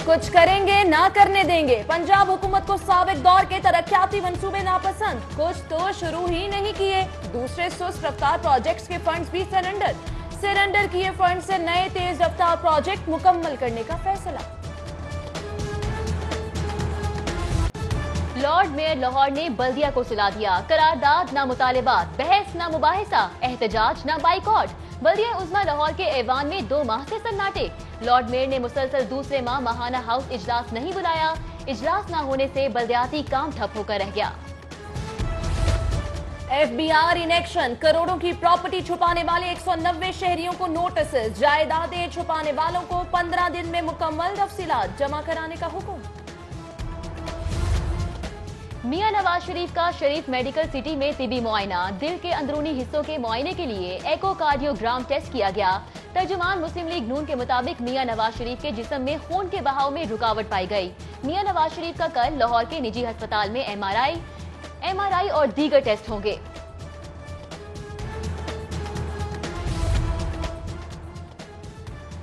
कुछ करेंगे ना करने देंगे। पंजाब हुकूमत को साबिक दौर के तरक्याती मंसूबे नापसंद, कुछ तो शुरू ही नहीं किए। दूसरे सुस्त रफ्तार प्रोजेक्ट्स के फंड्स भी सरेंडर किए फंड से नए तेज रफ्तार प्रोजेक्ट मुकम्मल करने का फैसला। लॉर्ड मेयर लाहौर ने बल्दिया को सुला दिया। करारदाद ना मुतालिबात, बहस ना मुबाहिसा, एहतजाज ना बाइकॉट। बल्दिया उज़्मा लाहौर के ऐवान में 2 माह से सन्नाटे। लॉर्ड मेयर ने मुसलसल दूसरे माह माहाना हाउस इजलास नहीं बुलाया। इजलास ना होने से बल्दियाती काम ठप होकर रह गया। FBR इन एक्शन, करोड़ों की प्रॉपर्टी छुपाने वाले 190 शहरियों को नोटिस। जायदादें छुपाने वालों को 15 दिन में मुकम्मल तफसीलात जमा कराने का हुक्म। मियां नवाज शरीफ का शरीफ मेडिकल सिटी में तिबी मुआयना। दिल के अंदरूनी हिस्सों के मुआयने के लिए एकोकार्डियोग्राम टेस्ट किया गया। तर्जुमान मुस्लिम लीग नून के मुताबिक मियां नवाज शरीफ के जिस्म में खून के बहाव में रुकावट पाई गई। मियां नवाज शरीफ का कल लाहौर के निजी अस्पताल में MRI और दीगर टेस्ट होंगे।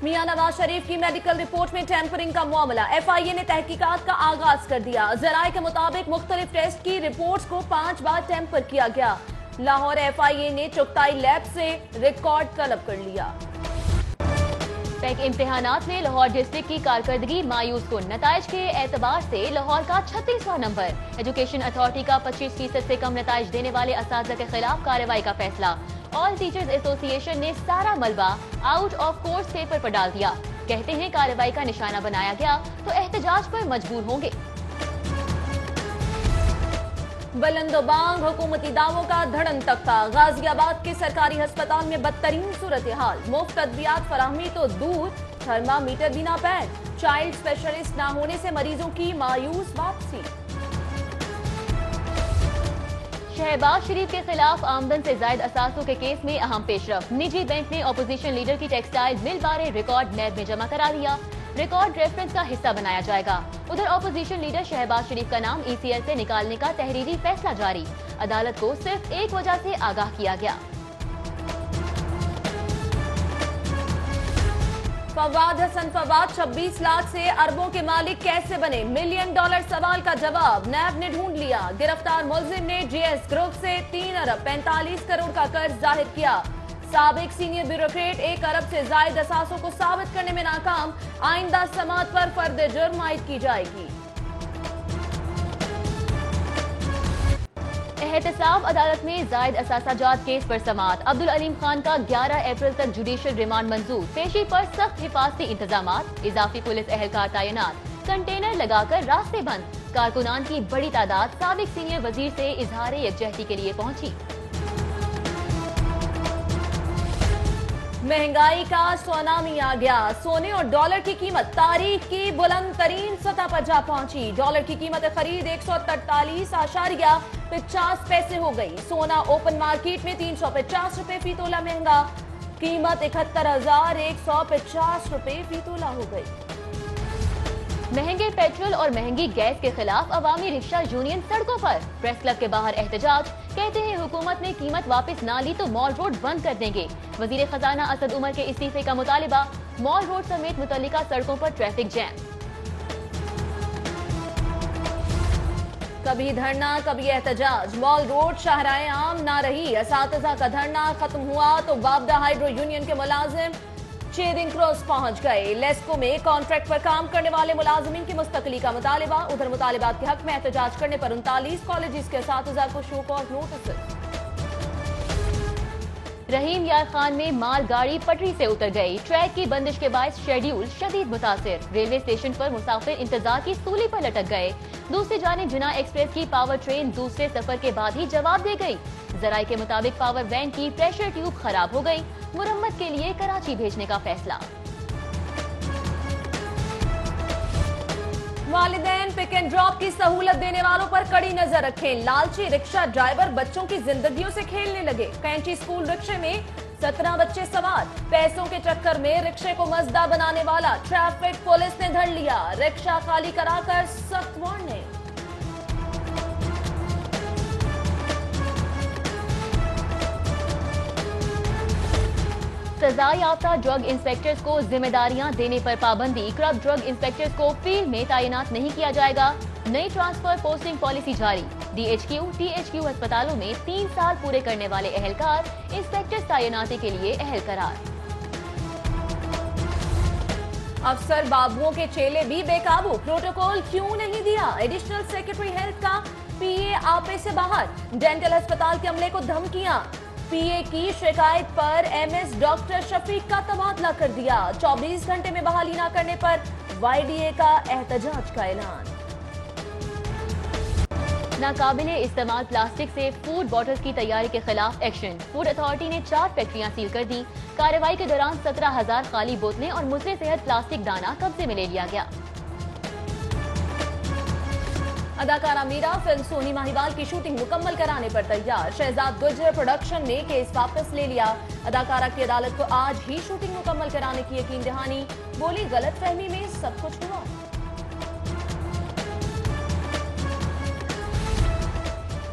मियां नवाज शरीफ की मेडिकल रिपोर्ट में टेम्परिंग का मामला। FIA ने तहकीकात का आगाज कर दिया। जराये के मुताबिक मुख्तलिफ टेस्ट की रिपोर्ट्स को 5 बार टेम्पर किया गया। लाहौर FIA ने चुगताई लैब से रिकॉर्ड तलब कर लिया। पैक इम्तिहानात में लाहौर डिस्ट्रिक्ट की कारकर्दगी मायूस कुन। नताइज के एतबार से लाहौर का 36वां नंबर। एजुकेशन अथॉरिटी का 25% से कम नताइज देने वाले असातिज़ा के खिलाफ कार्रवाई का फैसला। ऑल टीचर्स एसोसिएशन ने सारा मलबा आउट ऑफ कोर्स पेपर पर डाल दिया। कहते हैं कार्रवाई का निशाना बनाया गया तो एहतजाज पर मजबूर होंगे। बुलंदोबांग हुकूमती दावों का धड़न तख्ता। गाजियाबाद के सरकारी अस्पताल में बदतरीन सूरत हाल। मुफ्त अद्वियात फराहमी तो दूर, थर्मामीटर भी ना पैड। चाइल्ड स्पेशलिस्ट ना होने से मरीजों की मायूस वापसी। शहबाज शरीफ के खिलाफ आमदन से जायद असासों के केस में अहम पेशरफ। निजी बैंक ने अपोजिशन लीडर की टेक्सटाइल मिल बारे रिकॉर्ड नैब में जमा करा दिया। रिकॉर्ड रेफरेंस का हिस्सा बनाया जाएगा। उधर अपोजिशन लीडर शहबाज शरीफ का नाम ECL से निकालने का तहरीरी फैसला जारी। अदालत को सिर्फ एक वजह से आगाह किया गया। फवाद हसन फवाद 26 लाख से अरबों के मालिक कैसे बने? $1 मिलियन सवाल का जवाब नैब ने ढूंढ लिया। गिरफ्तार मुलजिम ने GS ग्रुप से 3 अरब 45 करोड़ का कर्ज जाहिर किया। साबिक सीनियर ब्यूरोक्रेट 1 अरब से जायद असासों को साबित करने में नाकाम। आइंदा समात पर फर्द जुर्म आयद की जाएगी। एहतसाब अदालत में जायद असासाजात केस पर समात। अब्दुल अलीम खान का 11 अप्रैल तक जुडिशियल रिमांड मंजूर। पेशी पर सख्त हिफाजती इंतजामात। इजाफी पुलिस एहलकार तैनात। कंटेनर लगाकर रास्ते बंद। कारकुनान की बड़ी तादाद साबिक सीनियर वजीर से इजहार यकजहती के लिए पहुंची। महंगाई का सुनामी आ गया। सोने और डॉलर की कीमत तारीख की बुलंद तरीन सतह पर जा पहुंची। डॉलर की कीमत खरीद 143.50 हो गई। सोना ओपन मार्केट में 350 रुपए फी तोला महंगा। कीमत 71,150 रुपए फी तोला हो गई। महंगे पेट्रोल और महंगी गैस के खिलाफ अवामी रिक्शा यूनियन सड़कों पर। प्रेस क्लब के बाहर एहतजाज। कहते हैं हुकूमत ने कीमत वापस ना ली तो मॉल रोड बंद कर देंगे। वजीर खजाना असद उमर के इस्तीफे का मुतालिबा। मॉल रोड समेत मुतल्लिका सड़कों पर ट्रैफिक जैम। कभी धरना कभी एहतजाज। मॉल रोड शाहराए आम ना रही। असातिज़ा का धरना खत्म हुआ तो वापदा हाइड्रो यूनियन के मुलाजिम चेरिंग क्रॉस पहुंच गए। लेस्को में कॉन्ट्रैक्ट पर काम करने वाले मुलाजिमीन की मुस्तकली का मुतालिबा। उधर मुतालिबात के हक में एहतजाज करने पर 39 कॉलेजेस के असातिज़ा को शो कॉज नोटिस। रहीम यार खान में माल गाड़ी पटरी से उतर गई। ट्रैक की बंदिश के बायस शेड्यूल शदीद मुतासिर। रेलवे स्टेशन पर मुसाफिर इंतजार की सूली पर लटक गए। दूसरी जानिब जिना एक्सप्रेस की पावर ट्रेन दूसरे सफर के बाद ही जवाब दे गई। जराये के मुताबिक पावर वैन की प्रेशर ट्यूब खराब हो गई। मुरम्मत के लिए कराची भेजने का फैसला। वालिदैन पिक एंड ड्रॉप की सहूलत देने वालों पर कड़ी नजर रखें। लालची रिक्शा ड्राइवर बच्चों की जिंदगियों से खेलने लगे। कैंची स्कूल रिक्शे में 17 बच्चे सवार। पैसों के चक्कर में रिक्शे को मजदा बनाने वाला ट्रैफिक पुलिस ने धर लिया। रिक्शा खाली कराकर सख्त वार्निंग। सजा याफ्ता ड्रग इंस्पेक्टर्स को जिम्मेदारियां देने पर पाबंदी, करप्ट ड्रग इंस्पेक्टर्स को फील्ड में तैनात नहीं किया जाएगा। नई ट्रांसफर पोस्टिंग पॉलिसी जारी, DHQ, THQ अस्पतालों में 3 साल पूरे करने वाले एहलकार इंस्पेक्टर्स तैनाती के लिए अहल करार। अफसर बाबुओं के चेले भी बेकाबू, प्रोटोकॉल क्यों नहीं दिया? एडिशनल सेक्रेटरी हेल्थ का PA आपे से बाहर, डेंटल अस्पताल के अमले को धमकियां, PA की शिकायत पर MS डॉक्टर शफीक का तबादला कर दिया। 24 घंटे में बहाली न करने पर YDA का एहतजाज का ऐलान। नाकाबिले इस्तेमाल प्लास्टिक से फूड बॉटल्स की तैयारी के खिलाफ एक्शन, फूड अथॉरिटी ने 4 फैक्ट्रियां सील कर दी। कार्रवाई के दौरान 17,000 खाली बोतलें और मुसरे सेहत प्लास्टिक दाना कब्जे में ले लिया गया। अदाकारा मीरा फिल्म सोनी माहिवाल की शूटिंग मुकम्मल कराने पर तैयार, शहजाद गुर्जर प्रोडक्शन ने केस वापस ले लिया। अदाकारा की अदालत को आज ही शूटिंग मुकम्मल कराने की यकीन दहानी, बोली गलतफहमी में सब कुछ हुआ।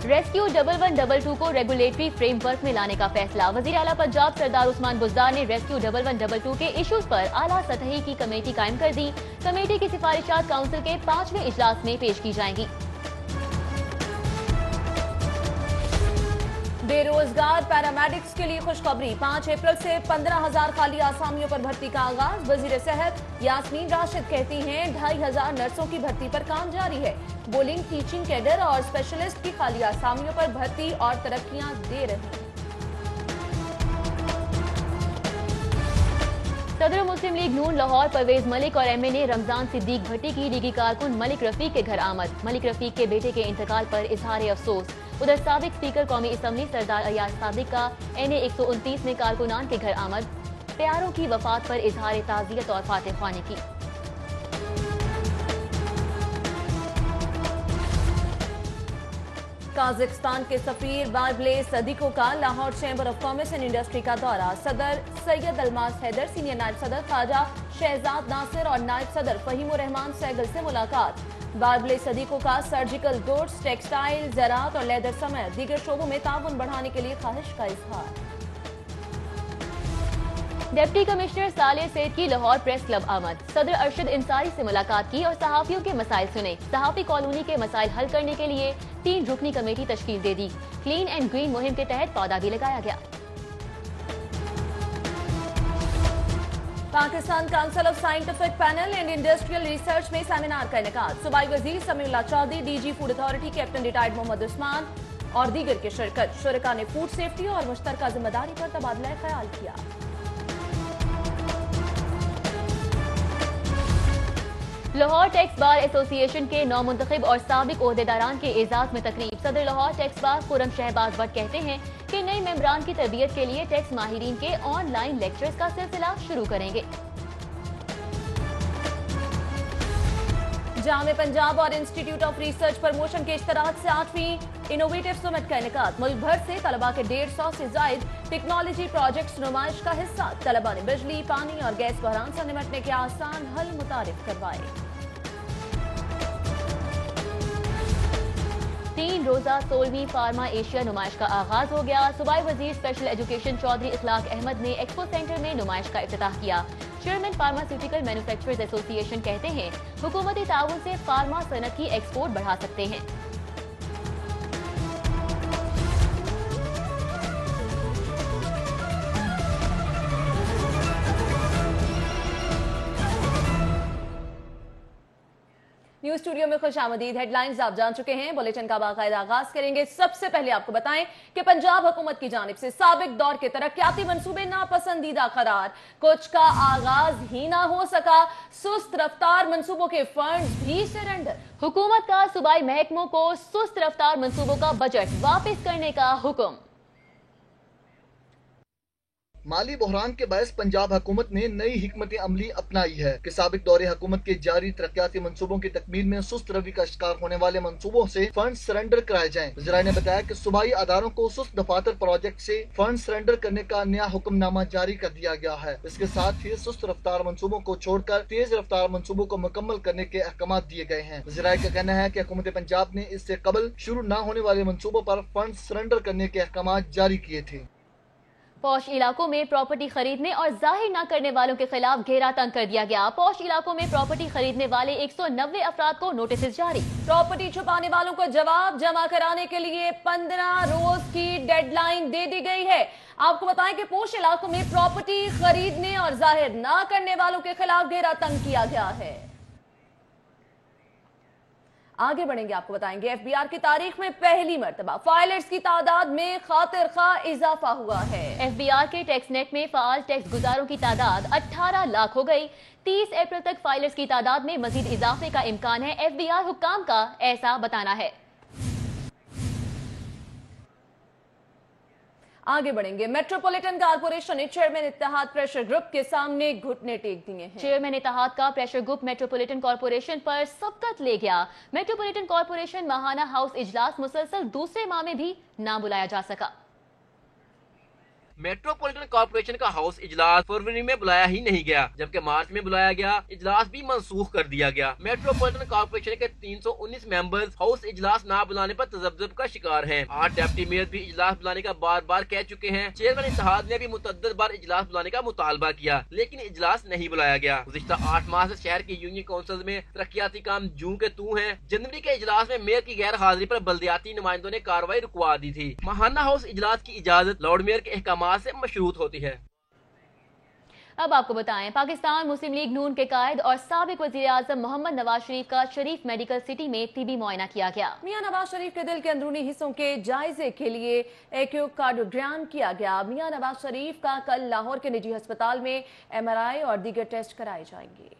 रेस्क्यू 1122 को रेगुलेटरी फ्रेमवर्क में लाने का फैसला, वजीर आला पंजाब सरदार उस्मान बुज़दार ने रेस्क्यू 1122 के इश्यूज पर आला सतही की कमेटी कायम कर दी। कमेटी की सिफारिशात काउंसिल के 5वें इजलास में पेश की जाएंगी। बेरोजगार पैरामेडिक्स के लिए खुशखबरी, 5 अप्रैल से 15,000 खाली आसामियों पर भर्ती का आगाज। वजीर सेहत यास्मीन राशिद कहती हैं 2,500 नर्सों की भर्ती पर काम जारी है। बोलिंग, टीचिंग कैडर और स्पेशलिस्ट की खाली आसामियों पर भर्ती और तरक्कियां दे रही हैं। सदर मुस्लिम लीग नून लाहौर परवेज मलिक और MA ने रमजान सिद्दीक भट्टी की लीगी कारकुन मलिक रफीक के घर आमद। मलिक रफीक के बेटे के इंतकाल पर इजहार अफसोस। उधर साबिक स्पीकर कौमी असम्बली सरदार अयाज सादिक का NA 129 में कारकुनान के घर आमद। प्यारों की वफात पर इजहार ताज़ियत और फातिह ख्वानी की। काजाकिस्तान के सफीर बारबले सदीको का Lahore chamber of commerce and industry का दौरा, सदर सैयद अलमास हैदर, सीनियर नायब सदर ख्वाजा शहजाद नासिर और नायब सदर फहीमुर रहमान सैगल से मुलाकात। बारबले सदीको का सर्जिकल गुड्स, टेक्सटाइल, ज़राअत और लेदर समेत दीगर शोबों में ताउन बढ़ाने के लिए ख्वाहिश का इजहार। डिप्टी कमिश्नर साले सेठ की लाहौर प्रेस क्लब आमद, सदर अरशद इंसारी से मुलाकात की और सहाफियों के मसाइल सुने। सहाफी कॉलोनी के मसाइल हल करने के लिए 3 रुकनी कमेटी तश्कील दे दी। क्लीन एंड ग्रीन मुहिम के तहत पौधा भी लगाया गया। Pakistan council of scientific panel and industrial research में सेमिनार का इनेकाद, सूबाई वजीर Samiullah Chaudhry, DG food authority captain retired Mohammad Usman और दीगर की शिरकत। शुरका ने फूड सेफ्टी और मुश्तरका जिम्मेदारी पर तबादला ख्याल किया। लाहौर टैक्स बार एसोसिएशन के नौमुंतखब और साबिक ओहदेदारान के एजाज में तकरीब, सदर लाहौर टैक्स बार खुरम शहबाज भट्ट कहते हैं कि नए मेंबरान की तरबियत के लिए टैक्स माहिरीन के ऑनलाइन लेक्चर्स का सिलसिला शुरू करेंगे। जामे पंजाब और इंस्टीट्यूट ऑफ रिसर्च प्रमोशन के इश्तराक से 8वीं इनोवेटिव समिट का इनेकाद, मुल्क भर से तलबा के 150 से जायद टेक्नोलॉजी प्रोजेक्ट्स नुमाइश का हिस्सा। तलबा ने बिजली, पानी और गैस बहरान से निपटने के आसान हल मुतारिफ करवाए। 3 रोजा 16वीं फार्मा एशिया नुमाइश का आगाज हो गया। सूबाई वजीर स्पेशल एजुकेशन चौधरी इखलाक अहमद ने एक्सपो सेंटर में नुमाइश का इफ्तिताह किया। चेयरमैन फार्मास्यूटिकल मैन्युफैक्चरर्स एसोसिएशन कहते हैं हुकूमती ताउन से फार्मा सनत की एक्सपोर्ट बढ़ा सकते हैं। न्यूज स्टूडियो में खुशामदीद। हेडलाइंस आप जान चुके हैं, बुलेटिन का बाकायदा आगाज करेंगे। सबसे पहले आपको बताएं कि पंजाब हुकूमत की जानिब से साबिक दौर के तरक्याती मंसूबे नापसंदीदा करार, कुछ का आगाज ही ना हो सका, सुस्त रफ्तार मंसूबों के फंड भी सरेंडर। हुकूमत का सूबाई महकमों को सुस्त रफ्तार मंसूबों का बजट वापस करने का हुक्म। माली बहरान के बायस पंजाब हुकूमत ने नई हिकमत अमली अपनाई है कि साबिक दौरे हुकूमत के जारी तरक्याती मंसूबों की तकमील में सुस्त रवि का शिकार होने वाले मंसूबों से फंड सरेंडर कराए जाएं। वज़ीर ने बताया कि सूबाई अदारों को सुस्त दफातर प्रोजेक्ट से फंड सरेंडर करने का नया हुक्मनामा जारी कर दिया गया है। इसके साथ ही सुस्त रफ्तार मंसूबों को छोड़कर तेज रफ्तार मंसूबों को मुकम्मल करने के अहकाम दिए गए हैं। वज़ीर का कहना है कि हुकूमत पंजाब ने इससे कबल शुरू न होने वाले मंसूबों पर फंड सरेंडर करने के अहकाम जारी किए थे। पौश इलाकों में प्रॉपर्टी खरीदने और जाहिर न करने वालों के खिलाफ घेरा तंग कर दिया गया। पौश इलाकों में प्रॉपर्टी खरीदने वाले 190 अफराद को नोटिस जारी। प्रॉपर्टी छुपाने वालों को जवाब जमा कराने के लिए 15 रोज की डेडलाइन दे दी गई है। आपको बताएं कि पौश इलाकों में प्रॉपर्टी खरीदने और जाहिर न करने वालों के खिलाफ घेरा तंग किया गया है। आगे बढ़ेंगे, आपको बताएंगे एफबीआर की तारीख में पहली मर्तबा फाइलर्स की तादाद में खातिर खा इजाफा हुआ है। एफबीआर के टैक्स नेट में फाल टैक्स गुजारों की तादाद 18 लाख हो गई। 30 अप्रैल तक फाइलर्स की तादाद में मजीद इजाफे का इम्कान है, एफबीआर हुक्काम का ऐसा बताना है। आगे बढ़ेंगे, मेट्रोपॉलिटन कॉर्पोरेशन ने चेयरमैन इत्तेहाद प्रेशर ग्रुप के सामने घुटने टेक दिए हैं। चेयरमैन इत्तेहाद का प्रेशर ग्रुप मेट्रोपॉलिटन कॉर्पोरेशन पर सबकत ले गया। मेट्रोपॉलिटन कॉर्पोरेशन माहाना हाउस इजलास मुसलसल दूसरे माह में भी ना बुलाया जा सका। मेट्रोपॉलिटन कॉर्पोरेशन का हाउस इजलास फरवरी में बुलाया ही नहीं गया, जबकि मार्च में बुलाया गया इजलास भी मनसूख कर दिया गया। मेट्रोपॉलिटन कॉर्पोरेशन के 319 मेंबर्स हाउस इजलास ना बुलाने पर तजब्जुब का शिकार हैं। 8 डिप्टी मेयर भी इजलास बुलाने का बार बार कह चुके हैं। चेयरमैन इत्तेहाद ने भी मुतअद्दिद बार इजलास बुलाने का मुतालबा किया, लेकिन इजलास नहीं बुलाया गया। गुज़िश्ता 8 माह से शहर के यूनियन काउंसिल में तरक्याती काम जूं के तू हैं। जनवरी के इजलास में मेयर की गैर हाजिरी पर बल्दियाती नुमाइंदों ने कार्रवाई रुकवा दी थी। माहाना हाउस इजलास की इजाजत लॉर्ड मेयर के अहकाम से मशरूत होती है। अब आपको बताएं, पाकिस्तान मुस्लिम लीग नून के कायद और साबिक वजीर आजम मोहम्मद नवाज शरीफ का शरीफ मेडिकल सिटी में तिबी मुआयना किया गया। मियां नवाज शरीफ के दिल के अंदरूनी हिस्सों के जायजे के लिए एकोकार्डियोग्राम किया गया। मियां नवाज शरीफ का कल लाहौर के निजी अस्पताल में MRI और दीगर टेस्ट कराए जाएंगे।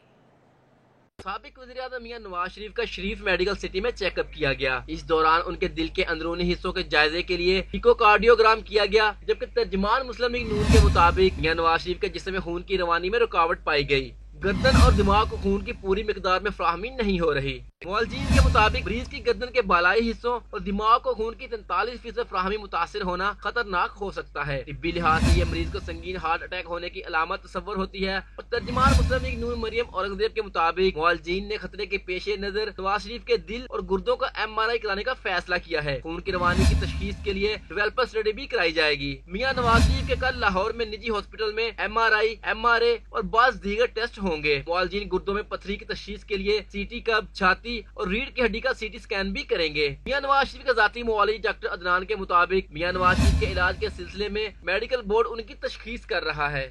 साबिक वज़ीर आज़म मियां नवाज शरीफ का शरीफ मेडिकल सिटी में चेकअप किया गया। इस दौरान उनके दिल के अंदरूनी हिस्सों के जायजे के लिए इकोकार्डियोग्राम किया गया, जबकि तर्जुमान मुस्लिम लीग नून के मुताबिक मियां नवाज शरीफ के जिस्म में खून की रवानी में रुकावट पाई गई। गर्दन और दिमाग को खून की पूरी मिकदार में फराहमी नहीं हो रही। मुआलजीन के मुताबिक मरीज की गर्दन के बालाई हिस्सों और दिमाग को खून की 43% फराहमी मुतासिर होना खतरनाक हो सकता है। तिब्बी लिहाज से ये मरीज को संगीन हार्ट अटैक होने की अलामत तस्वर होती है। और तर्जुमान मुस्लिम लीग नून मरियम औरंगजेब के मुताबिक मुआलजीन ने खतरे के पेश नजर नवाज शरीफ के दिल और गुर्दों का MRI कराने का फैसला किया है। खून की रवानी की तशखीस के लिए डेवलपर स्टडी भी कराई जाएगी। मियां नवाज शरीफ के कल लाहौर में निजी हॉस्पिटल में MRI, MRA और बाज़ दीगर टेस्ट होंगे। मुआलजीन गुर्दों में पथरी की तशखीस के लिए CT कब, छाती और रीढ़ की हड्डी का CT स्कैन भी करेंगे। मियां नवाज शरीफ के जाती मुआलिज डॉक्टर अदनान के मुताबिक मियां नवाज शरीफ के इलाज के सिलसिले में मेडिकल बोर्ड उनकी तशखीस कर रहा है।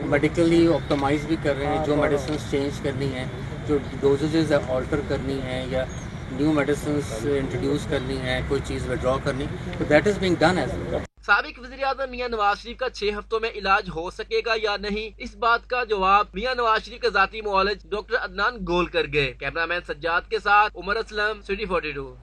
मेडिकली ऑप्टिमाइज भी कर रहे हैं, जो मेडिसिन चेंज करनी है, जो डोजेजेस ऑल्टर करनी है या न्यू मेडिसिन इंट्रोड्यूस करनी है, कोई चीज़ विड्रॉ करनी, तो that is being done as well. साबिक वज़ीर आज़म मियां नवाज शरीफ का 6 हफ्तों में इलाज हो सकेगा या नहीं, इस बात का जवाब मियां नवाज शरीफ के जाती मुआलिज डॉक्टर अदनान गोल कर गए। कैमरामैन सज्जाद के साथ उमर असलम, सिटी 42।